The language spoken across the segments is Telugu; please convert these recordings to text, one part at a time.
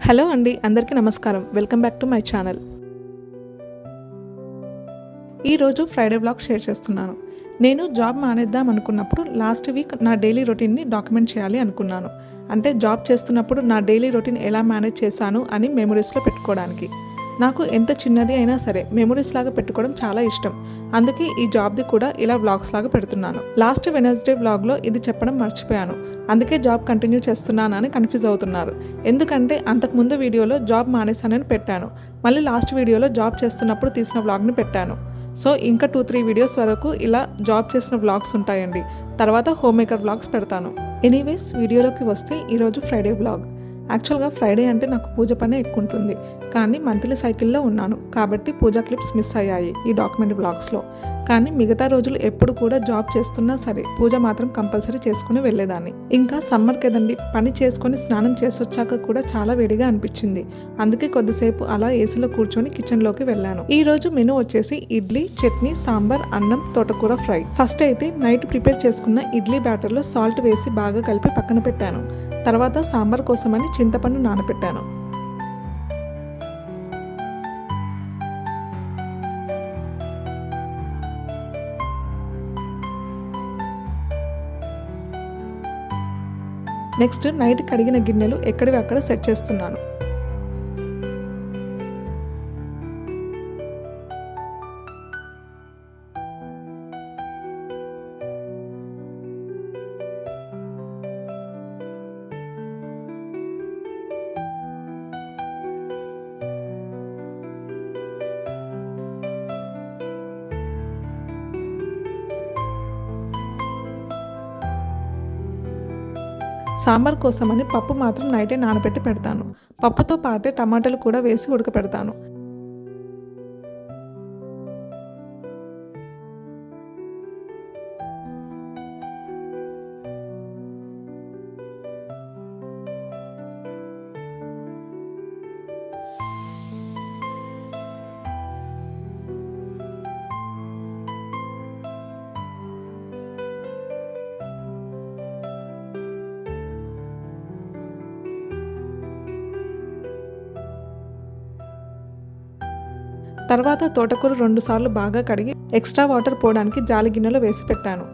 హలో అండి, అందరికీ నమస్కారం. Welcome back to my channel. ఈరోజు ఫ్రైడే వ్లాగ్ షేర్ చేస్తున్నాను. నేను జాబ్ మానేద్దాం అనుకున్నప్పుడు లాస్ట్ వీక్ నా డైలీ రొటీన్ని డాక్యుమెంట్ చేయాలి అనుకున్నాను. అంటే జాబ్ చేస్తున్నప్పుడు నా డైలీ రొటీన్ ఎలా మేనేజ్ చేశాను అని మెమరీస్లో పెట్టుకోవడానికి. నాకు ఎంత చిన్నది అయినా సరే మెమరీస్ లాగా పెట్టుకోవడం చాలా ఇష్టం. అందుకే ఈ జాబ్ది కూడా ఇలా వ్లాగ్స్ లాగా పెడుతున్నాను. లాస్ట్ వెనస్డే వ్లాగ్లో ఇది చెప్పడం మర్చిపోయాను. అందుకే జాబ్ కంటిన్యూ చేస్తున్నానని కన్ఫ్యూజ్ అవుతున్నారు. ఎందుకంటే అంతకుముందు వీడియోలో జాబ్ మానేశానని పెట్టాను. మళ్ళీ లాస్ట్ వీడియోలో జాబ్ చేస్తున్నప్పుడు తీసిన వ్లాగ్ని పెట్టాను. సో ఇంకా 2-3 వీడియోస్ వరకు ఇలా జాబ్ చేసిన వ్లాగ్స్ ఉంటాయండి. తర్వాత హోమ్ మేకర్ వ్లాగ్స్ పెడతాను. ఎనీవేస్, వీడియోలోకి వస్తే ఈరోజు ఫ్రైడే వ్లాగ్. యాక్చువల్గా ఫ్రైడే అంటే నాకు పూజ పనే ఎక్కువ ఉంటుంది. కానీ మంత్లీ సైకిల్లో ఉన్నాను కాబట్టి పూజా క్లిప్స్ మిస్ అయ్యాయి ఈ డాక్యుమెంట్ బ్లాగ్స్లో. కానీ మిగతా రోజులు ఎప్పుడు కూడా జాబ్ చేస్తున్నా సరే పూజ మాత్రం కంపల్సరీ చేసుకుని వెళ్ళేదాన్ని. ఇంకా సమ్మర్ కదండి, పని చేసుకొని స్నానం చేసొచ్చాక కూడా చాలా వేడిగా అనిపించింది. అందుకే కొద్దిసేపు అలా ఏసీలో కూర్చొని కిచెన్లోకి వెళ్ళాను. ఈ రోజు మెనూ వచ్చేసి ఇడ్లీ, చట్నీ, సాంబార్, అన్నం, తోటకూర ఫ్రై. ఫస్ట్ అయితే నైట్ ప్రిపేర్ చేసుకున్న ఇడ్లీ బ్యాటర్లో సాల్ట్ వేసి బాగా కలిపి పక్కన పెట్టాను. తర్వాత సాంబార్ కోసమని చింతపండు నానబెట్టాను. నెక్స్ట్ నైట్ కడిగిన గిన్నెలు ఎక్కడివి అక్కడ సెట్ చేస్తున్నాను. సాంబార్ కోసమని పప్పు మాత్రం నైటే నానబెట్టి పెడతాను. పప్పుతో పాటే టమాటాలు కూడా వేసి ఉడకపెడతాను. తర్వాత తోటకూర 2 సార్లు బాగా కడిగి ఎక్స్ట్రా వాటర్ పోవడానికి జాలి గిన్నెలో వేసి పెట్టాను.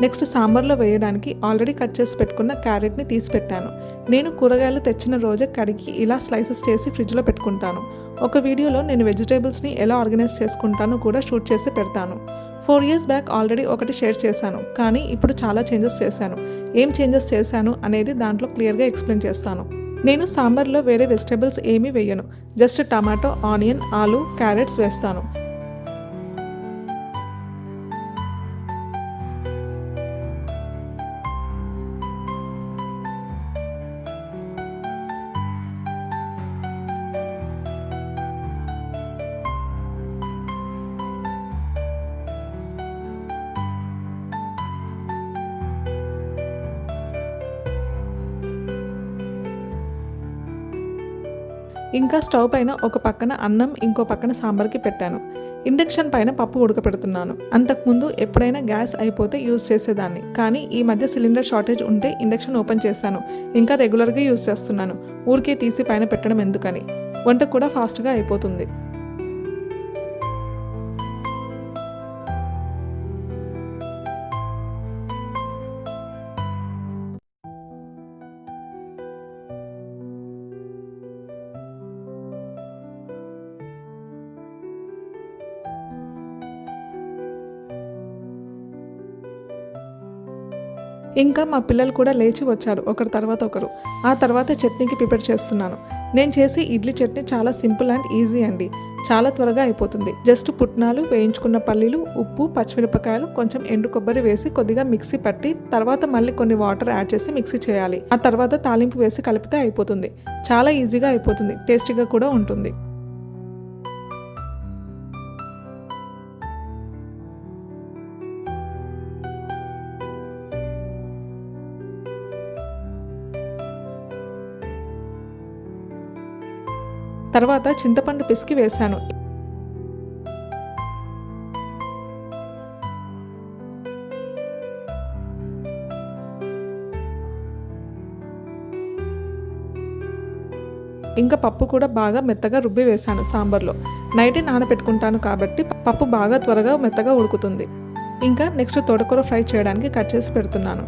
నెక్స్ట్ సాంబార్లో వేయడానికి ఆల్రెడీ కట్ చేసి పెట్టుకున్న క్యారెట్ని తీసి పెట్టాను. నేను కూరగాయలు తెచ్చిన రోజే కడిగి ఇలా స్లైసెస్ చేసి ఫ్రిడ్జ్లో పెట్టుకుంటాను. ఒక వీడియోలో నేను వెజిటేబుల్స్ని ఎలా ఆర్గనైజ్ చేసుకుంటానో కూడా షూట్ చేసి పెడతాను. 4 years బ్యాక్ ఆల్రెడీ ఒకటి షేర్ చేశాను, కానీ ఇప్పుడు చాలా చేంజెస్ చేశాను. ఏం చేంజెస్ చేశాను అనేది దాంట్లో క్లియర్గా ఎక్స్ప్లెయిన్ చేస్తాను. నేను సాంబార్లో వేరే వెజిటేబుల్స్ ఏమీ వేయను. జస్ట్ టమాటో, ఆనియన్, ఆలు, క్యారెట్స్ వేస్తాను. ఇంకా స్టవ్ పైన ఒక పక్కన అన్నం, ఇంకో పక్కన సాంబార్కి పెట్టాను. ఇండక్షన్ పైన పప్పు ఉడకపెడుతున్నాను. అంతకుముందు ఎప్పుడైనా గ్యాస్ అయిపోతే యూజ్ చేసేదాన్ని, కానీ ఈ మధ్య సిలిండర్ షార్టేజ్ ఉంటే ఇండక్షన్ ఓపెన్ చేశాను. ఇంకా రెగ్యులర్గా యూజ్ చేస్తున్నాను. ఊరికే తీసి పైన పెట్టడం ఎందుకని. వంట కూడా ఫాస్ట్గా అయిపోతుంది. ఇంకా మా పిల్లలు కూడా లేచి వచ్చారు ఒకరి తర్వాత ఒకరు. ఆ తర్వాత చట్నీకి ప్రిపేర్ చేస్తున్నాను. నేను చేసే ఇడ్లీ చట్నీ చాలా సింపుల్ అండ్ ఈజీ అండి. చాలా త్వరగా అయిపోతుంది. జస్ట్ పుట్నాలు, వేయించుకున్న పల్లీలు, ఉప్పు, పచ్చిమిరపకాయలు, కొంచెం ఎండు కొబ్బరి వేసి కొద్దిగా మిక్సీ పట్టి తర్వాత మళ్ళీ కొన్ని వాటర్ యాడ్ చేసి మిక్సీ చేయాలి. ఆ తర్వాత తాలింపు వేసి కలిపితే అయిపోతుంది. చాలా ఈజీగా అయిపోతుంది. టేస్టీగా కూడా ఉంటుంది. తర్వాత చింతపండు పిసికి వేశాను. ఇంకా పప్పు కూడా బాగా మెత్తగా రుబ్బి వేశాను సాంబార్లో. నైటే నానబెట్టుకుంటాను కాబట్టి పప్పు బాగా త్వరగా మెత్తగా ఉడుకుతుంది. ఇంకా నెక్స్ట్ తోటకూర ఫ్రై చేయడానికి కట్ చేసి పెడుతున్నాను.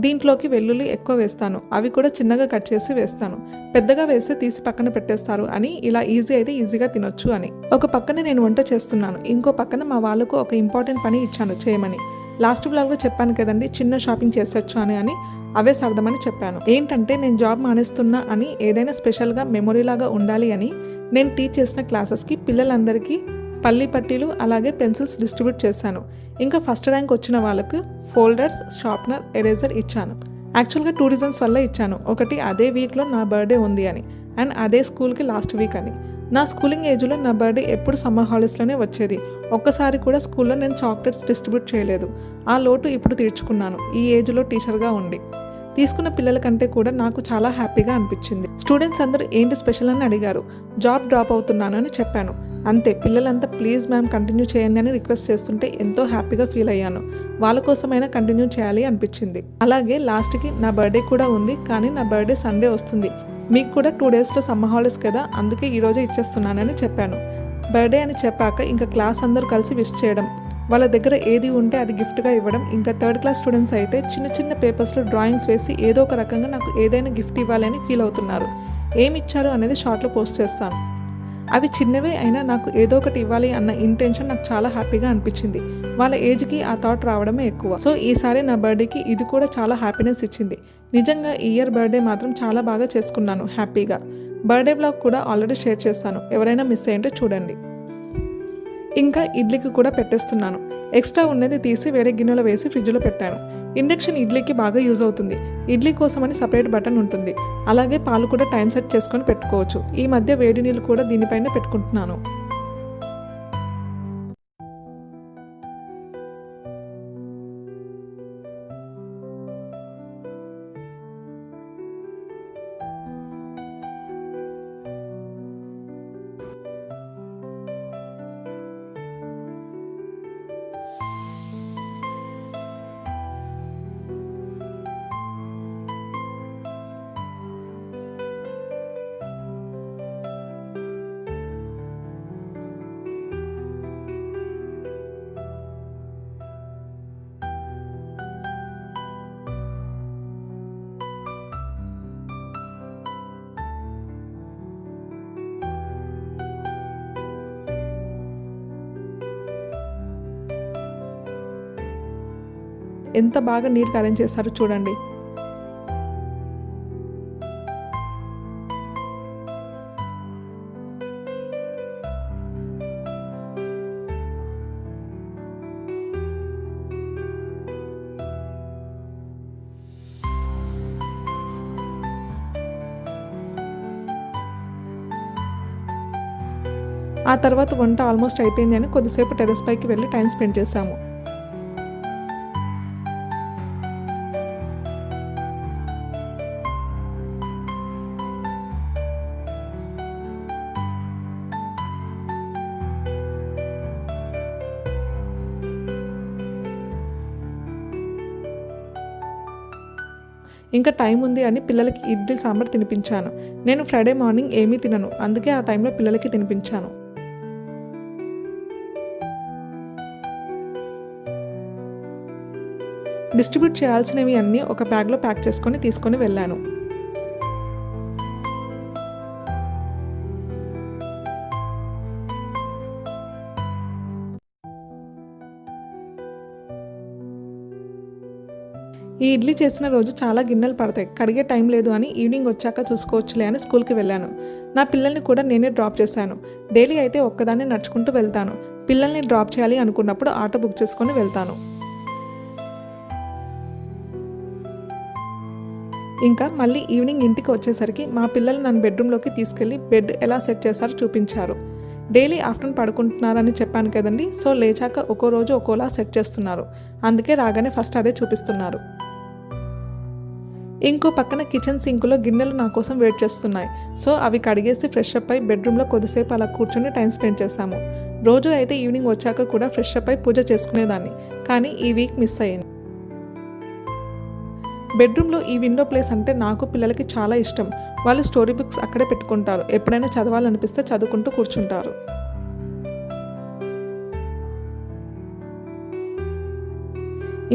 దీంట్లోకి వెల్లుల్లి ఎక్కువ వేస్తాను. అవి కూడా చిన్నగా కట్ చేసి వేస్తాను. పెద్దగా వేస్తే తీసి పక్కన పెట్టేస్తారు అని, ఇలా ఈజీ అయితే ఈజీగా తినొచ్చు అని. ఒక పక్కన నేను వంట చేస్తున్నాను, ఇంకో పక్కన మా వాళ్ళకు ఒక ఇంపార్టెంట్ పని ఇచ్చాను చేయమని. లాస్ట్ బ్లాగ్లో చెప్పాను కదండి చిన్న షాపింగ్ చేసొచ్చాను అని, అవే సర్దమని చెప్పాను. ఏంటంటే నేను జాబ్ మానేస్తున్నా అని ఏదైనా స్పెషల్గా మెమొరీలాగా ఉండాలి అని నేను టీచ్ చేసిన క్లాసెస్కి పిల్లలందరికీ పల్లి పట్టీలు అలాగే పెన్సిల్స్ డిస్ట్రిబ్యూట్ చేశాను. ఇంకా ఫస్ట్ ర్యాంక్ వచ్చిన వాళ్ళకు ఫోల్డర్స్, షార్ప్నర్, ఎరేజర్ ఇచ్చాను. యాక్చువల్గా 2 రీజన్స్ వల్ల ఇచ్చాను. ఒకటి అదే వీక్లో నా బర్త్డే ఉంది అని, అండ్ అదే స్కూల్కి లాస్ట్ వీక్ అని. నా స్కూలింగ్ ఏజ్లో నా బర్త్డే ఎప్పుడు సమ్మర్ హాలిడేస్లోనే వచ్చేది. ఒక్కసారి కూడా స్కూల్లో నేను చాక్లెట్స్ డిస్ట్రిబ్యూట్ చేయలేదు. ఆ లోటు ఇప్పుడు తీర్చుకున్నాను ఈ ఏజ్లో టీచర్గా ఉండి. తీసుకున్న పిల్లల కంటే కూడా నాకు చాలా హ్యాపీగా అనిపించింది. స్టూడెంట్స్ అందరూ ఏంటి స్పెషల్ అని అడిగారు. జాబ్ డ్రాప్ అవుతున్నానని చెప్పాను. అంతే. పిల్లలంతా ప్లీజ్ మ్యామ్ కంటిన్యూ చేయండి అని రిక్వెస్ట్ చేస్తుంటే ఎంతో హ్యాపీగా ఫీల్ అయ్యాను. వాళ్ళ కోసమైనా కంటిన్యూ చేయాలి అనిపించింది. అలాగే లాస్ట్కి నా బర్త్డే కూడా ఉంది, కానీ నా బర్త్డే సండే వస్తుంది. మీకు కూడా 2 డేస్లో సమ్మర్ హాలిడేస్ కదా, అందుకే ఈరోజే ఇచ్చేస్తున్నానని చెప్పాను. బర్త్డే అని చెప్పాక ఇంకా క్లాస్ అందరూ కలిసి విష్ చేయడం, వాళ్ళ దగ్గర ఏది ఉంటే అది గిఫ్ట్గా ఇవ్వడం. ఇంకా 3rd క్లాస్ స్టూడెంట్స్ అయితే చిన్న చిన్న పేపర్స్లో డ్రాయింగ్స్ వేసి ఏదో ఒక రకంగా నాకు ఏదైనా గిఫ్ట్ ఇవ్వాలని ఫీల్ అవుతున్నారు. ఏమి ఇచ్చారు అనేది షార్ట్లో పోస్ట్ చేస్తాను. అవి చిన్నవే అయినా నాకు ఏదో ఒకటి ఇవ్వాలి అన్న ఇంటెన్షన్ నాకు చాలా హ్యాపీగా అనిపించింది. వాళ్ళ ఏజ్కి ఆ థాట్ రావడమే ఎక్కువ. సో ఈసారి నా బర్త్డేకి ఇది కూడా చాలా హ్యాపీనెస్ ఇచ్చింది. నిజంగా ఈ ఇయర్ బర్త్డే మాత్రం చాలా బాగా చేసుకున్నాను హ్యాపీగా. బర్త్డే బ్లాగ్ కూడా ఆల్రెడీ షేర్ చేస్తాను, ఎవరైనా మిస్ అయ్యింటే చూడండి. ఇంకా ఇడ్లీకి కూడా పెట్టేస్తున్నాను. ఎక్స్ట్రా ఉన్నది తీసి వేరే గిన్నెలో వేసి ఫ్రిడ్జ్లో పెట్టాను. ఇండక్షన్ ఇడ్లీకి బాగా యూజ్ అవుతుంది. ఇడ్లీ కోసమని సపరేట్ బటన్ ఉంటుంది. అలాగే పాలు కూడా టైం సెట్ చేసుకొని పెట్టుకోవచ్చు. ఈ మధ్య వేడి నీళ్ళు కూడా దీనిపైన పెట్టుకుంటున్నాను. ఎంత బాగా నీట్గా అరేంజ్ చేశారో చూడండి. ఆ తర్వాత వంట ఆల్మోస్ట్ అయిపోయింది అని కొద్దిసేపు టెర్రస్ పైకి వెళ్ళి టైం స్పెండ్ చేశాము. ఇంకా టైం ఉంది అని పిల్లలకి ఇడ్లీ సాంబార్ తినిపించాను. నేను ఫ్రైడే మార్నింగ్ ఏమీ తినను, అందుకే ఆ టైంలో పిల్లలకి తినిపించాను. డిస్ట్రిబ్యూట్ చేయాల్సినవి అన్నీ ఒక బ్యాగ్లో ప్యాక్ చేసుకొని తీసుకొని వెళ్ళాను. ఈ ఇడ్లీ చేసిన రోజు చాలా గిన్నెలు పడతాయి, కడిగే టైం లేదు అని ఈవినింగ్ వచ్చాక చూసుకోవచ్చులే అని స్కూల్కి వెళ్ళాను. నా పిల్లల్ని కూడా నేనే డ్రాప్ చేశాను. డైలీ అయితే ఒక్కదాన్ని నడుచుకుంటూ వెళ్తాను. పిల్లల్ని డ్రాప్ చేయాలి అనుకున్నప్పుడు ఆటో బుక్ చేసుకొని వెళ్తాను. ఇంకా మళ్ళీ ఈవినింగ్ ఇంటికి వచ్చేసరికి మా పిల్లలు నన్ను బెడ్రూమ్లోకి తీసుకెళ్ళి బెడ్ ఎలా సెట్ చేశారో చూపించారు. డైలీ ఆఫ్టర్నూన్ పడుకుంటున్నారని చెప్పాను కదండి, సో లేచాక ఒక్కో రోజు ఒక్కోలా సెట్ చేస్తున్నారు. అందుకే రాగానే ఫస్ట్ అదే చూపిస్తున్నారు. ఇంకో పక్కన కిచెన్ సింక్లో గిన్నెలు నా కోసం వెయిట్ చేస్తున్నాయి. సో అవి కడిగేసి ఫ్రెష్ అప్ అయి బెడ్రూమ్లో కొద్దిసేపు అలా కూర్చొని టైం స్పెండ్ చేశాము. రోజు అయితే ఈవినింగ్ వచ్చాక కూడా ఫ్రెష్ అప్ అయి పూజ చేసుకునేదాన్ని, కానీ ఈ వీక్ మిస్ అయ్యింది. బెడ్రూమ్లో ఈ విండో ప్లేస్ అంటే నాకు పిల్లలకి చాలా ఇష్టం. వాళ్ళు స్టోరీ బుక్స్ అక్కడే పెట్టుకుంటారు. ఎప్పుడైనా చదవాలనిపిస్తే చదువుకుంటూ కూర్చుంటారు.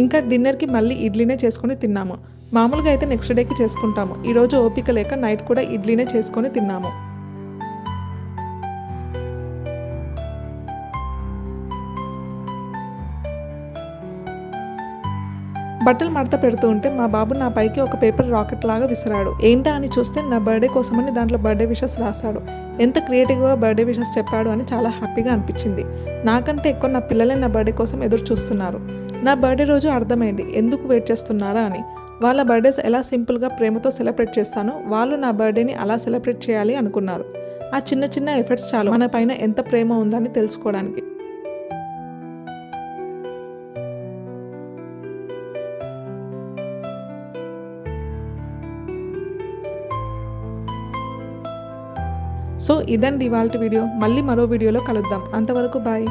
ఇంకా డిన్నర్కి మళ్ళీ ఇడ్లీనే చేసుకొని తిన్నాము. మామూలుగా అయితే నెక్స్ట్ డేకి చేసుకుంటాము. ఈరోజు ఓపిక లేక నైట్ కూడా ఇడ్లీనే చేసుకొని తిన్నాము. బట్టలు మడత పెడుతూ ఉంటే మా బాబు నా పైకి ఒక పేపర్ రాకెట్ లాగా విసిరాడు. ఏంటా అని చూస్తే నా బర్త్డే కోసమని దాంట్లో బర్త్డే విషెస్ రాశాడు. ఎంత క్రియేటివ్గా బర్త్డే విషెస్ చెప్పాడు అని చాలా హ్యాపీగా అనిపించింది. నాకంటే ఎక్కువ నా పిల్లలే నా బర్త్డే కోసం ఎదురు చూస్తున్నారు. నా బర్త్డే రోజు అర్థమైంది ఎందుకు వెయిట్ చేస్తున్నారా అని. వాళ్ళ బర్త్డేస్ ఎలా సింపుల్గా ప్రేమతో సెలబ్రేట్ చేస్తానో వాళ్ళు నా బర్త్డేని అలా సెలబ్రేట్ చేయాలి అనుకున్నారు. ఆ చిన్న చిన్న ఎఫర్ట్స్ చాలు మన పైన ఎంత ప్రేమ ఉందని తెలుసుకోవడానికి. సో ఇదండి ఇవాల్టి వీడియో. మళ్ళీ మరో వీడియోలో కలుద్దాం. అంతవరకు బాయ్.